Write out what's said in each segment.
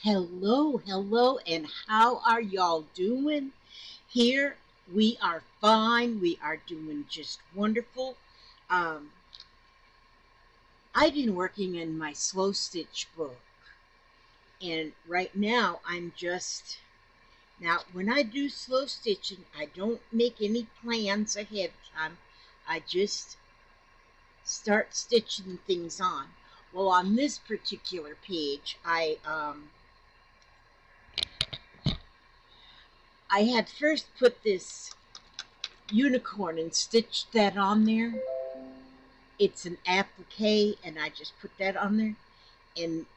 Hello, hello, and how are y'all doing? Here we are fine. We are doing just wonderful. Um, I've been working in my slow stitch book, and right now when I do slow stitching, I don't make any plans ahead of time. I just start stitching things on. Well, on this particular page, I had first put this unicorn and stitched that on there. It's an applique, and I just put that on there. And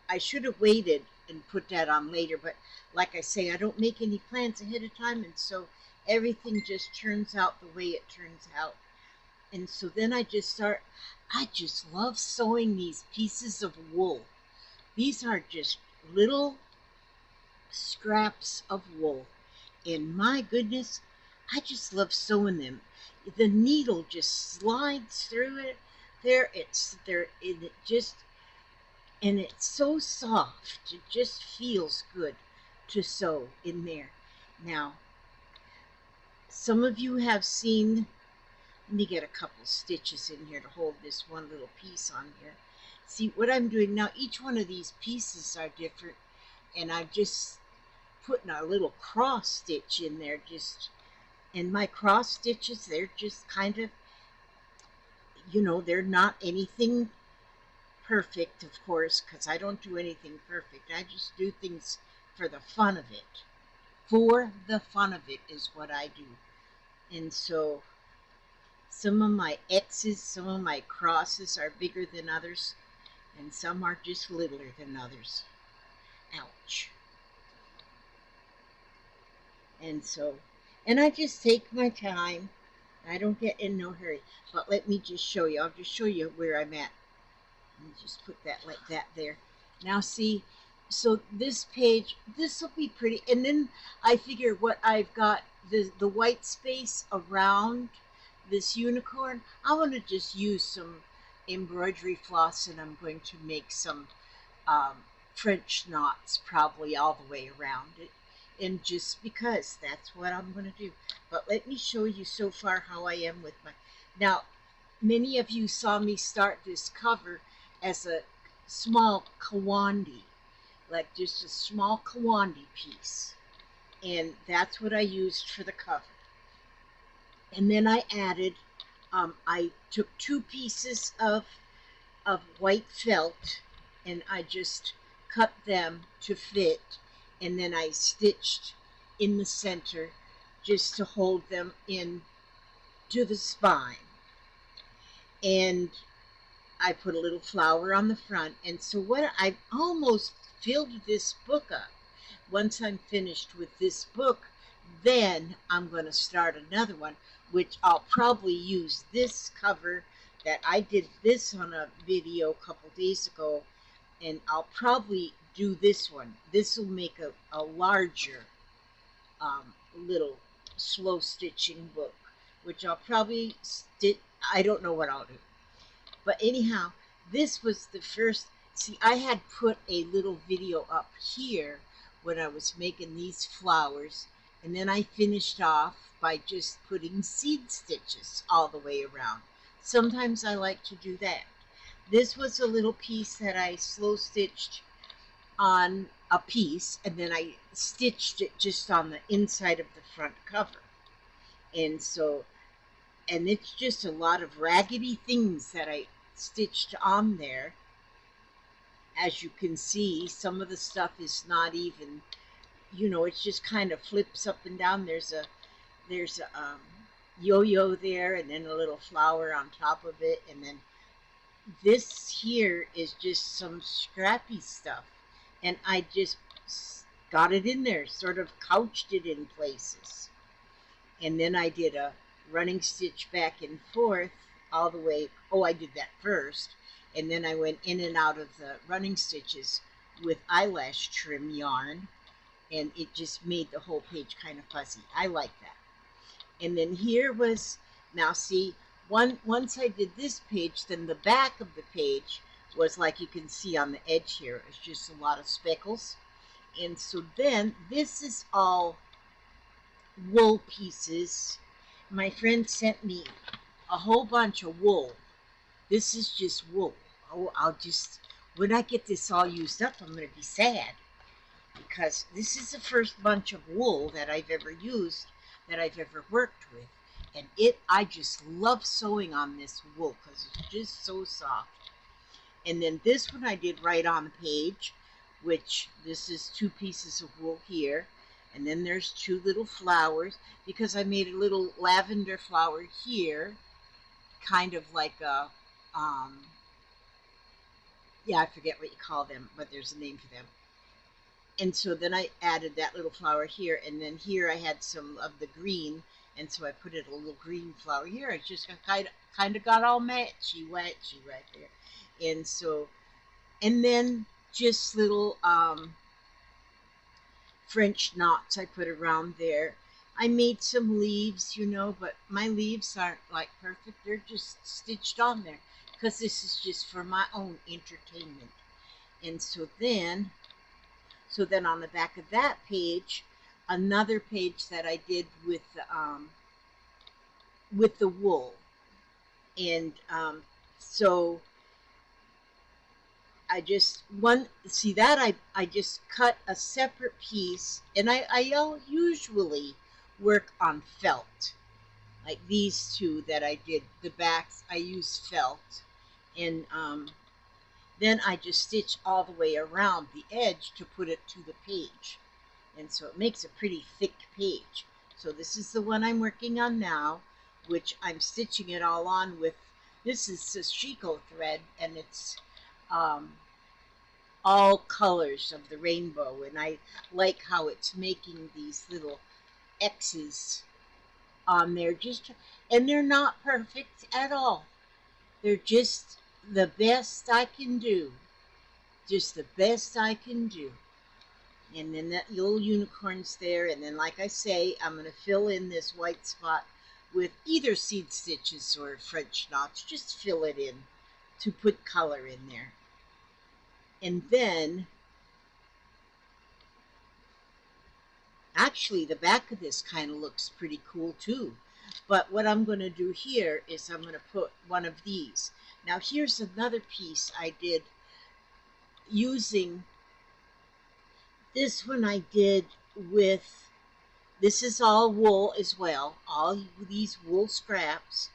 I should have waited and put that on later, but like I say, I don't make any plans ahead of time, and so everything just turns out the way it turns out. And so then I just love sewing these pieces of wool. These are just little scraps of wool. And my goodness, I just love sewing them. The needle just slides through it. And it's so soft. It just feels good to sew in there. Now, some of you have seen, let me get a couple stitches in here to hold this one little piece on here. See what I'm doing now, each one of these pieces are different, and I'm just putting a little cross stitch in there, and my cross stitches, they're just kind of, they're not anything perfect, of course, because I don't do anything perfect. I just do things for the fun of it. For the fun of it is what I do. And so some of my X's, some of my crosses are bigger than others, and some are just littler than others. Ouch. And I just take my time. I don't get in no hurry. But let me just show you. I'll just show you where I'm at. Let me just put that like that there. Now see, so this page, this will be pretty. And then I figure what I've got, the white space around this unicorn, I want to just use some embroidery floss, and I'm going to make some French knots probably all the way around it. And just because that's what I'm going to do. But let me show you so far how I am with my. Now, many of you saw me start this cover as a small Kawandi, like just a small Kawandi piece. And that's what I used for the cover. And then I took two pieces of white felt, and I just cut them to fit, and then I stitched in the center just to hold them in to the spine. And I put a little flower on the front. And so what I've almost filled this book up. Once I'm finished with this book, then I'm going to start another one, which I'll probably use this cover that I did this on a video a couple days ago, and I'll probably do this one. This will make a larger little slow stitching book, which I'll probably stitch. I don't know what I'll do. But anyhow, this was the first. See, I had put a little video up here when I was making these flowers, and then I finished off by just putting seed stitches all the way around. Sometimes I like to do that. This was a little piece that I slow stitched on a piece, and then I stitched it just on the inside of the front cover. And it's just a lot of raggedy things that I stitched on there. As you can see, some of the stuff is not even, it just kind of flips up and down. There's a yo-yo there, and then a little flower on top of it, and then this here is just some scrappy stuff, and I just got it in there, sort of couched it in places. And then I did a running stitch back and forth all the way. Oh, I did that first, and then I went in and out of the running stitches with eyelash trim yarn, and it just made the whole page kind of fuzzy. I like that. And then here was, now see, once I did this page, then the back of the page was like you can see on the edge here. It's just a lot of speckles. And so then this is all wool pieces. My friend sent me a whole bunch of wool. This is just wool. Oh, when I get this all used up, I'm going to be sad, because this is the first bunch of wool that I've ever used, that I've ever worked with. And I just love sewing on this wool because it's just so soft. And then this one I did right on the page, which this is 2 pieces of wool here. And then there's 2 little flowers, because I made a little lavender flower here, kind of like a, yeah, I forget what you call them, but there's a name for them. And so then I added that little flower here, and then here I had some of the green, and so I put a little green flower here. It just kind of got all matchy right there. And so, and then just little French knots I put around there. I made some leaves, but my leaves aren't like perfect. They're just stitched on there because this is just for my own entertainment. And so then on the back of that page, another page that I did with the wool. And so I just I just cut a separate piece, and I usually work on felt, like these 2 that I did. The backs I use felt, and then I just stitch all the way around the edge to put it to the page, and so it makes a pretty thick page. So this is the one I'm working on now, which I'm stitching it all on with. This is Sashiko thread, and it's all colors of the rainbow, and I like how it's making these little X's on there, and they're not perfect at all. They're just the best I can do. Just the best I can do. And then that little unicorn's there, and then like I say, I'm going to fill in this white spot with either seed stitches or French knots. Just fill it in to put color in there. And then, actually, the back of this kind of looks pretty cool too. But what I'm going to do here is I'm going to put one of these. Now here's another piece I did using, this one I did with, this is all wool as well, all these wool scraps.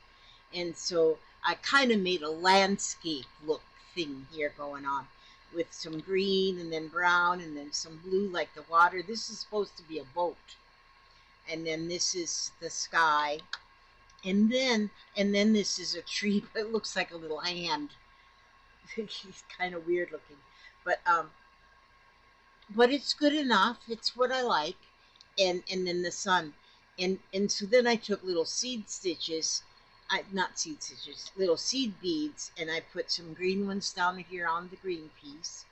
And so I kind of made a landscape look thing here going on, with some green and then brown and then some blue like the water. This is supposed to be a boat. And then this is the sky. And then this is a tree, but it looks like a little hand. He's kind of weird looking. But it's good enough. It's what I like. And then the sun. And so then I took little seed stitches, not seed stitches, little seed beads, and I put some green ones down here on the green piece,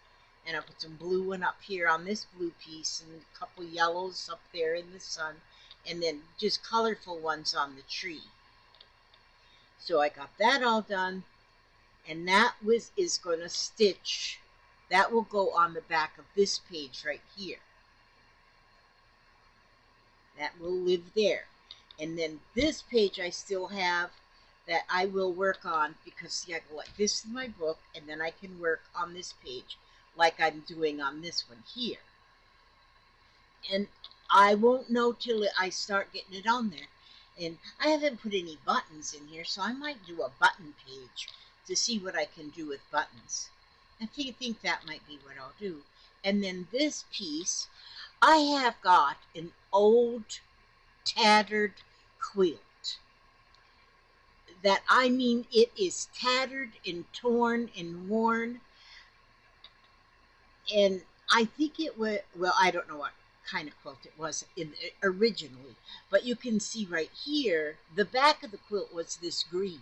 and I put some blue one up here on this blue piece, and a couple yellows up there in the sun, and then just colorful ones on the tree. So I got that all done, and that is going to stitch. That will go on the back of this page right here. That will live there. And then this page I still have that I will work on, because see, I go like this in my book, and then I can work on this page like I'm doing on this one here. And I won't know till I start getting it on there. And I haven't put any buttons in here, so I might do a button page to see what I can do with buttons. I think that might be what I'll do. And then this piece, I have got an old tattered quilt that, I mean, it is tattered and torn and worn, and I think it was, well, I don't know what kind of quilt it was originally, but you can see right here the back of the quilt was this green.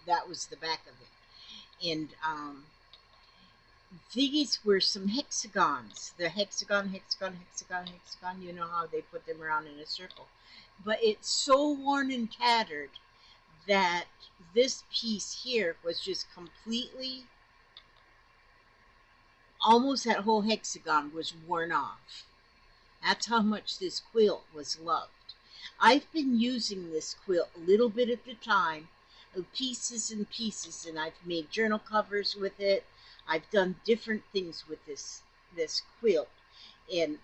That was the back of it. And these were some hexagons. The hexagon, you know how they put them around in a circle. But it's so worn and tattered that this piece here was just completely almost that whole hexagon was worn off. That's how much this quilt was loved. I've been using this quilt a little bit at a time, pieces and pieces, and I've made journal covers with it. I've done different things with this quilt, and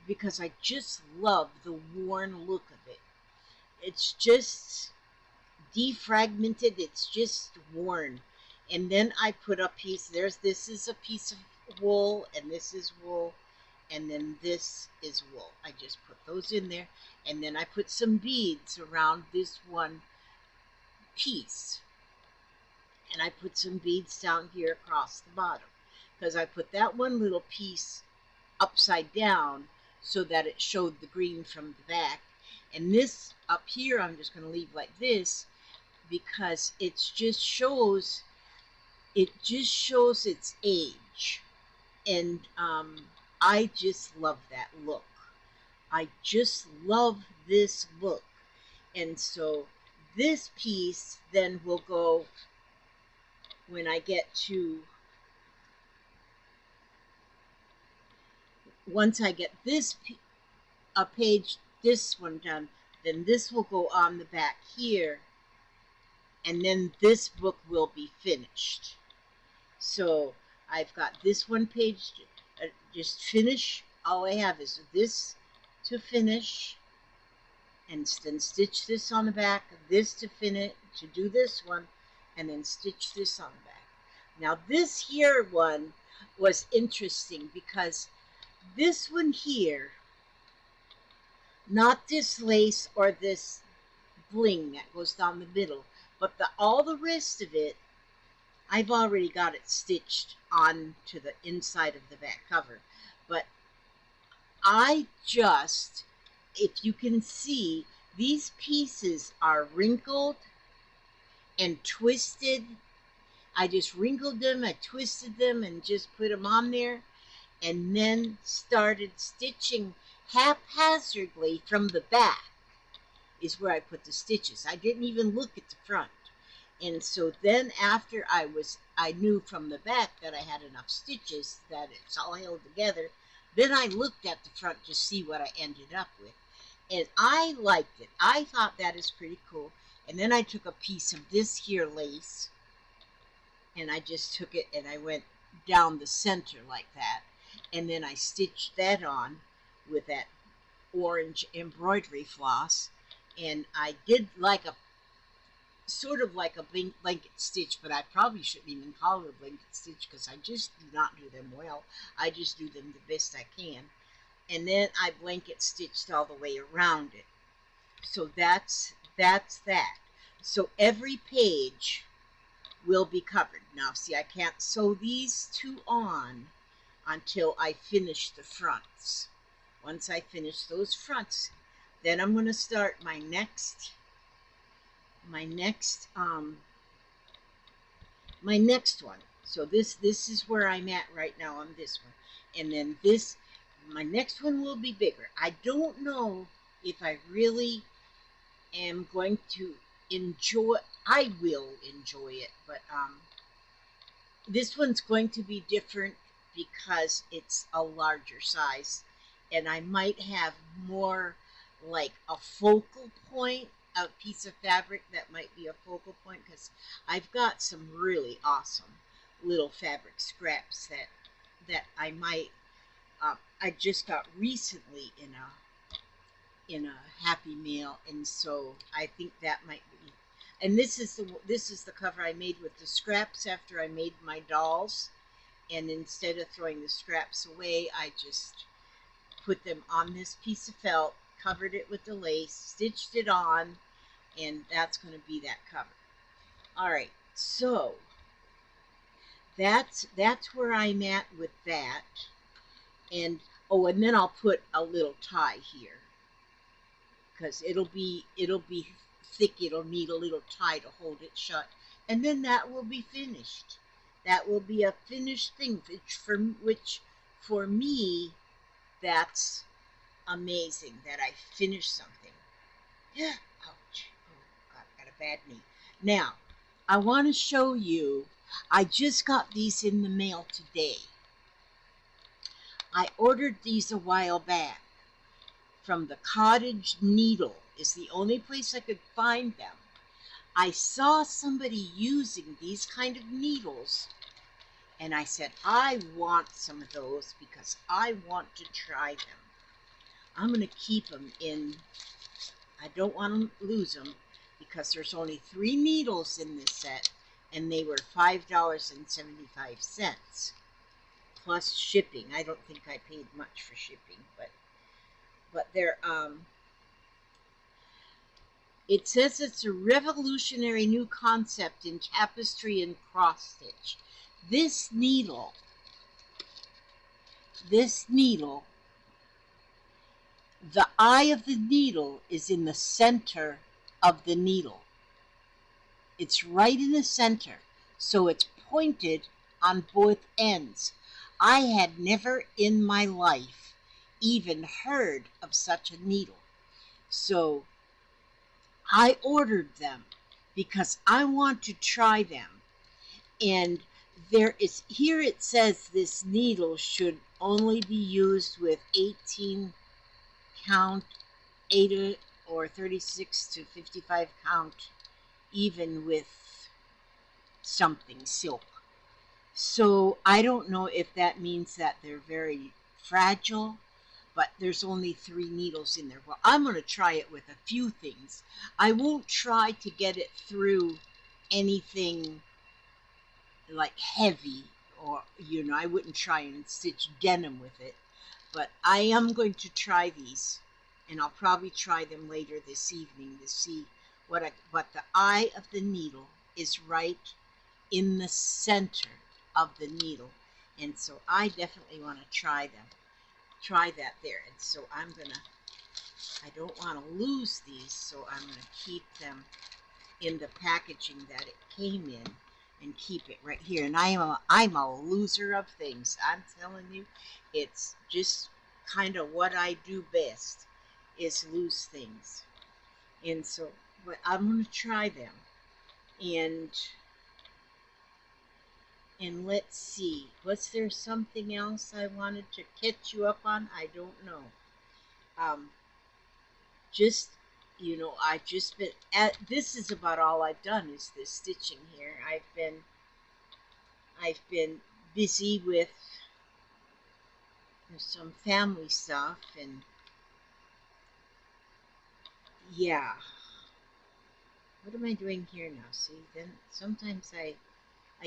because I just love the worn look of it. It's just defragmented. It's just worn. And then I put a piece. This is a piece of wool, and this is wool, and then this is wool. I just put those in there, and then I put some beads around this one piece, and I put some beads down here across the bottom, because I put that one little piece upside down so that it showed the green from the back, and this up here I'm just going to leave like this because it just shows its age, and I just love that look. I just love this look. And so this piece then will go, when I get to, once I get this page, this one done, then this will go on the back here, and then this book will be finished. So I've got this one page just finish. All I have is this to finish, and then stitch this on the back, this to finish, to do this one, and then stitch this on the back. Now this here one was interesting because this one here, not this lace or this bling that goes down the middle, but all the rest of it, I've already got it stitched onto the inside of the back cover. But I just, if you can see, these pieces are wrinkled and twisted. I just wrinkled them, I twisted them, and just put them on there, and then started stitching haphazardly from the back is where I put the stitches. I didn't even look at the front. And so then after I knew from the back that I had enough stitches that it's all held together, then I looked at the front to see what I ended up with. And I liked it. I thought that is pretty cool. And then I took a piece of this here lace, and I just took it and I went down the center like that. And then I stitched that on with that orange embroidery floss. And I did like a sort of like a blanket stitch, but I probably shouldn't even call it a blanket stitch because I just do not do them well. I just do them the best I can. And then I blanket stitched all the way around it. So that's that. So every page will be covered. Now see, I can't sew these two on until I finish the fronts. Once I finish those fronts, then I'm going to start my next one. So this is where I'm at right now on this one. And then my next one will be bigger. I don't know if I really am going to enjoy, I will enjoy it, but this one's going to be different because it's a larger size, and I might have more like a focal point, a piece of fabric that might be a focal point, because I've got some really awesome little fabric scraps that I might I just got recently in a Happy Mail, and so I think that might be. And this is the cover I made with the scraps after I made my dolls, and instead of throwing the scraps away, I just put them on this piece of felt, covered it with the lace, stitched it on, and that's going to be that cover. All right, so that's where I'm at with that. And oh, and then I'll put a little tie here because it'll be thick. It'll need a little tie to hold it shut, and then that will be finished. That will be a finished thing, which for me, that's amazing that I finished something. Ouch. Oh, God, I got a bad knee. Now, I want to show you, I just got these in the mail today. I ordered these a while back from the Cottage Needle. Is the only place I could find them. I saw somebody using these kind of needles, and I said, I want some of those because I want to try them. I'm going to keep them in. I don't want to lose them because there's only 3 needles in this set, and they were $5.75 plus shipping. I don't think I paid much for shipping, but they're it says it's a revolutionary new concept in tapestry and cross stitch. This needle, the eye of the needle is in the center of the needle. It's right in the center, so it's pointed on both ends. I had never in my life even heard of such a needle. So I ordered them because I want to try them. And here it says this needle should only be used with 18 count, 8 or 36 to 55 count, even with something silk. So I don't know if that means that they're very fragile, but there's only 3 needles in there. Well, I'm going to try it with a few things. I won't try to get it through anything like heavy, or I wouldn't try and stitch denim with it, but I am going to try these, and I'll probably try them later this evening to see what the eye of the needle is right in the center of the needle, and so I definitely want to try that there. And so I don't want to lose these, so I'm going to keep them in the packaging that it came in and keep it right here. And I'm a loser of things. I'm telling you, it's just kind of what I do best is lose things. And so, but I'm going to try them. And let's see, was there something else I wanted to catch you up on? I don't know. Just, I've just been this is about all I've done is this stitching here. I've been busy with some family stuff, and yeah. What am I doing here now? See, then sometimes I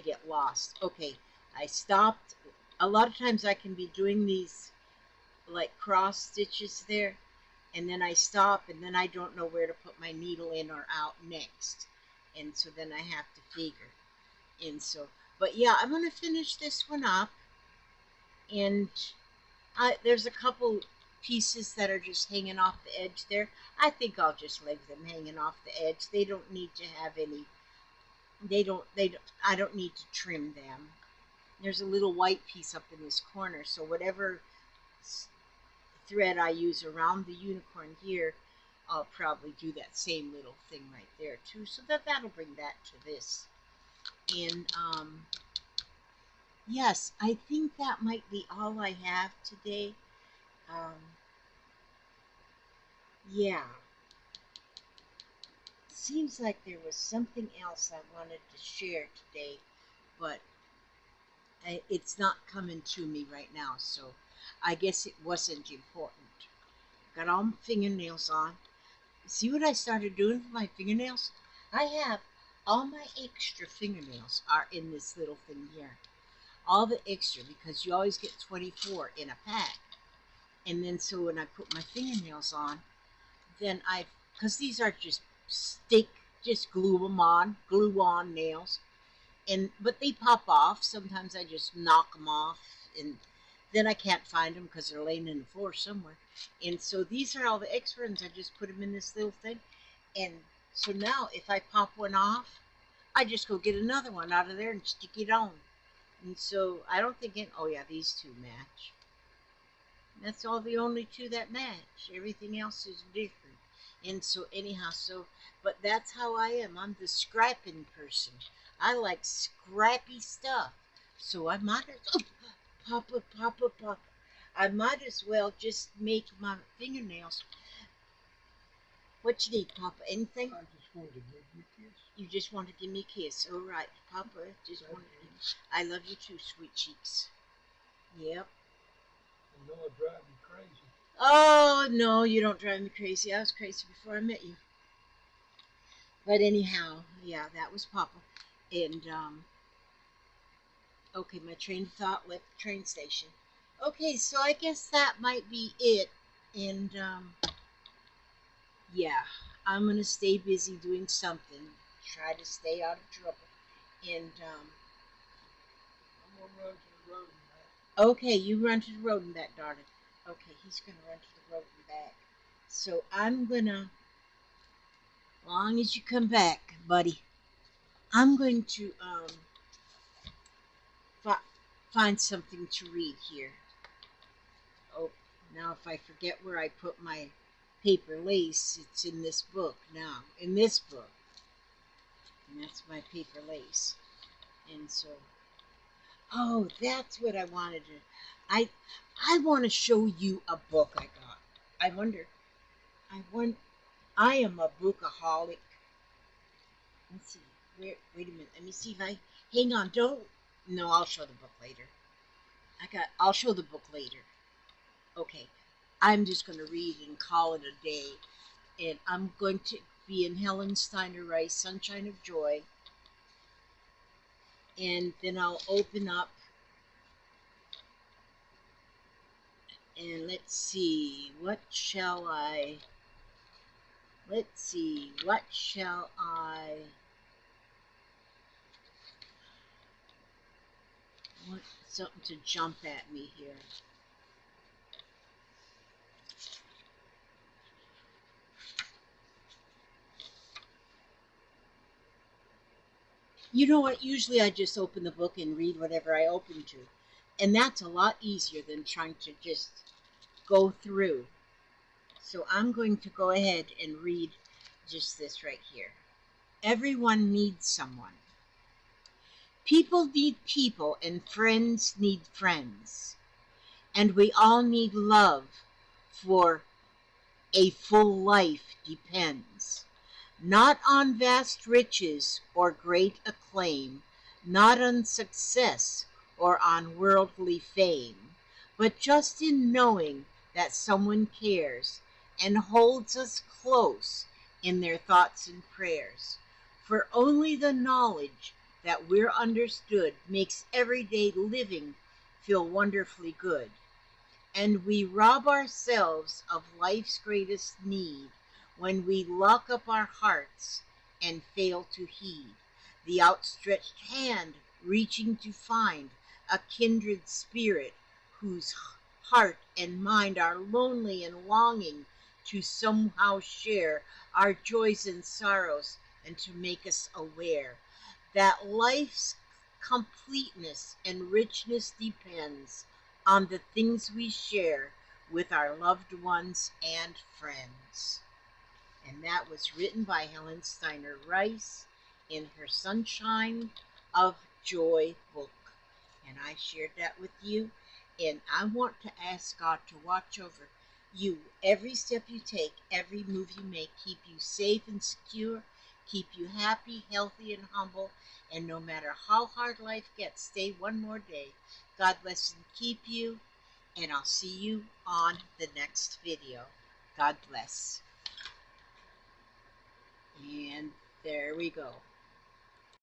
get lost. Okay, I stopped. A lot of times I can be doing these like cross stitches there, and then I stop, and then I don't know where to put my needle in or out next, and so then I have to figure. And so, but yeah, I'm going to finish this one up, and there's a couple pieces that are just hanging off the edge there. I think I'll just leave them hanging off the edge. They don't need to have any, I don't need to trim them. There's a little white piece up in this corner, so whatever thread I use around the unicorn here, I'll probably do that same little thing right there too, so that'll bring that to this. And yes, I think that might be all I have today. Yeah, seems like there was something else I wanted to share today, but it's not coming to me right now, so I guess it wasn't important. Got all my fingernails on. See what I started doing with my fingernails? I have all my extra fingernails are in this little thing here. All the extra, because you always get 24 in a pack. And then so when I put my fingernails on, then because these are just just glue on nails. But they pop off. Sometimes I just knock them off, and then I can't find them because they're laying in the floor somewhere. And so these are all the extra ones. I just put them in this little thing. And so now if I pop one off, I just go get another one out of there and stick it on. And so I don't think oh yeah, these two match. That's all the only two that match. Everything else is different. And so anyhow, but that's how I am. I'm the scrapping person. I like scrappy stuff. So I might as well pop. I might as well just make my fingernails. What you need, Papa? Anything? I just wanted to give you a kiss. You just want to give me a kiss. All right, Papa. Just Love want to. you. I love you too, sweet cheeks. Yep. I know I drive you crazy. Oh no, you don't drive me crazy. I was crazy before I met you. But anyhow, yeah, that was Papa. And okay, my train of thought left the train station. Okay, so I guess that might be it. And yeah, I'm gonna stay busy doing something. Try to stay out of trouble. And I'm gonna run to the road and back. okay, you run to the road and back, darling. Okay, he's gonna run to the road and back. So I'm gonna, long as you come back, buddy, I'm going to fi- find something to read here. Oh, now if I forget where I put my paper lace, it's in this book now. In this book, and that's my paper lace. And so, oh, that's what I wanted to. I I want to show you a book I got. I wonder. I want. I am a bookaholic. Let's see. Wait a minute. Let me see if I. Hang on. Don't. No, I'll show the book later. I'll show the book later. Okay. I'm just going to read and call it a day. And I'm going to be in Helen Steiner Rice, Sunshine of Joy. And then I'll open up and let's see. Let's see. What shall I. I want something to jump at me here. You know what? Usually I just open the book and read whatever I open to. And that's a lot easier than trying to just go through. So I'm going to go ahead and read just this right here. Everyone needs someone. People need people, and friends need friends. And we all need love, for a full life depends. Not on vast riches or great acclaim, not on success or on worldly fame, but just in knowing that someone cares and holds us close in their thoughts and prayers. For only the knowledge that we're understood makes everyday living feel wonderfully good. And we rob ourselves of life's greatest need when we lock up our hearts and fail to heed the outstretched hand reaching to find a kindred spirit whose heart and mind are lonely and longing to somehow share our joys and sorrows, and to make us aware that life's completeness and richness depends on the things we share with our loved ones and friends. And that was written by Helen Steiner Rice in her Sunshine of Joy book. And I shared that with you. And I want to ask God to watch over you every step you take, every move you make, keep you safe and secure, keep you happy, healthy, and humble. And no matter how hard life gets, stay one more day. God bless and keep you. And I'll see you on the next video. God bless. And there we go.